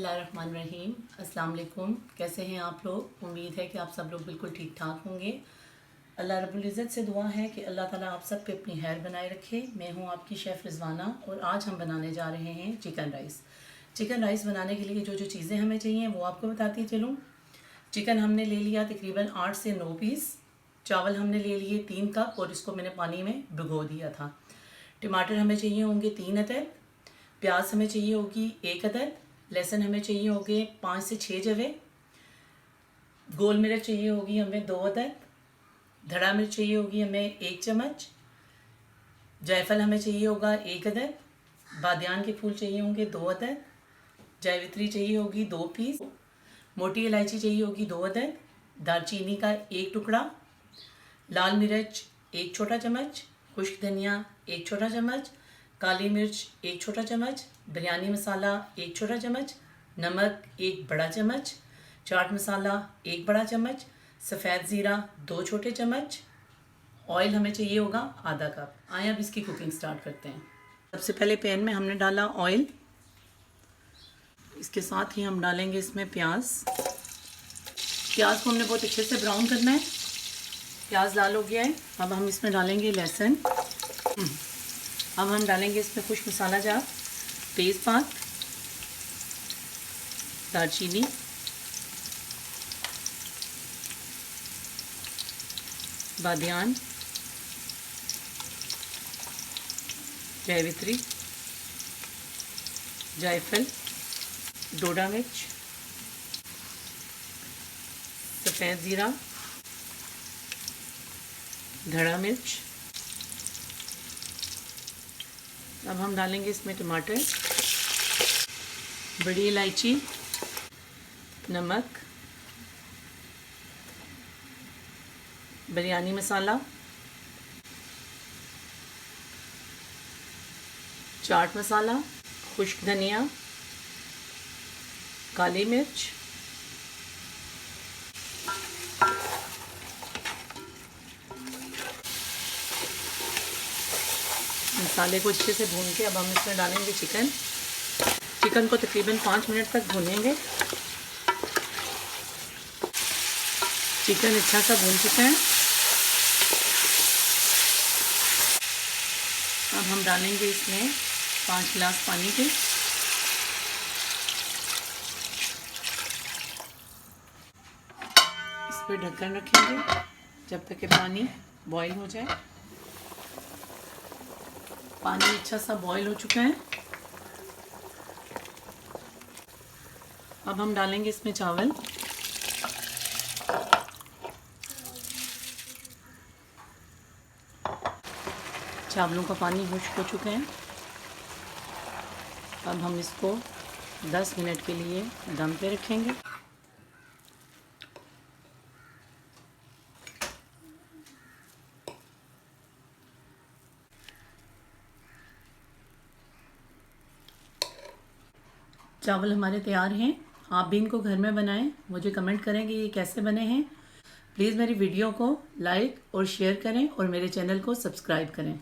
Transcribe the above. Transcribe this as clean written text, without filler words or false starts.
बिस्मिल्लाहिर्रहमानिर्रहीम। अस्सलाम वालेकुम। कैसे हैं आप लोग? उम्मीद है कि आप सब लोग बिल्कुल ठीक ठाक होंगे। अल्लाह रब्बुल इज़्ज़त से दुआ है कि अल्लाह ताला आप सब पे अपनी खैर बनाए रखे। मैं हूं आपकी शेफ़ रिज़वाना और आज हम बनाने जा रहे हैं चिकन राइस। चिकन राइस बनाने के लिए जो जो चीज़ें हमें चाहिए वो आपको बताती चलूँ। चिकन हमने ले लिया तकरीबन 8 से 9 पीस। चावल हमने ले लिए 3 कप और इसको मैंने पानी में भिगो दिया था। टमाटर हमें चाहिए होंगे 3 अदद, प्याज हमें चाहिए होगी 1 अदद, लहसुन हमें चाहिए होंगे 5 से 6 जवे, गोल मिर्च चाहिए होगी हमें 2 अदद, धड़ा मिर्च चाहिए होगी हमें 1 चम्मच, जायफल हमें चाहिए होगा 1 अदद, बादियान के फूल चाहिए होंगे 2 अदद, जावित्री चाहिए होगी 2 पीस, मोटी इलायची चाहिए होगी 2 अदद, दालचीनी का 1 टुकड़ा, लाल मिर्च 1 छोटा चम्मच, खुश्क धनिया 1 छोटा चम्मच, काली मिर्च 1 छोटा चम्मच, बिरयानी मसाला 1 छोटा चम्मच, नमक 1 बड़ा चम्मच, चाट मसाला 1 बड़ा चम्मच, सफ़ेद ज़ीरा 2 छोटे चम्मच, ऑयल हमें चाहिए होगा आधा कप। आइए अब इसकी कुकिंग स्टार्ट करते हैं। सबसे पहले पैन में हमने डाला ऑयल, इसके साथ ही हम डालेंगे इसमें प्याज। प्याज को हमने बहुत अच्छे से ब्राउन करना है। प्याज लाल हो गया है। अब हम इसमें डालेंगे लहसुन। अब हम डालेंगे इसमें खुश्क मसाला जार, तेज़पात, दालचीनी, बादियान, जावित्री, जायफल, डोडा मिर्च, सफ़ेद ज़ीरा, धड़ा मिर्च। अब हम डालेंगे इसमें टमाटर, बड़ी इलायची, नमक, बिरयानी मसाला, चाट मसाला, खुश्क धनिया, काली मिर्च, मसाले को अच्छे से भून के अब हम इसमें डालेंगे चिकन। चिकन को तकरीबन 5 मिनट तक भूनेंगे। चिकन अच्छा सा भून चुका है। अब हम डालेंगे इसमें 5 गिलास पानी के। इस पर ढक्कन रखेंगे जब तक कि पानी बॉईल हो जाए। पानी अच्छा सा बॉईल हो चुका है। अब हम डालेंगे इसमें चावल। चावलों का पानी खुश्क हो चुका है। अब हम इसको 10 मिनट के लिए दम पे रखेंगे। चावल हमारे तैयार हैं। आप भी इनको घर में बनाएं। मुझे कमेंट करें कि ये कैसे बने हैं। प्लीज़ मेरी वीडियो को लाइक और शेयर करें और मेरे चैनल को सब्सक्राइब करें।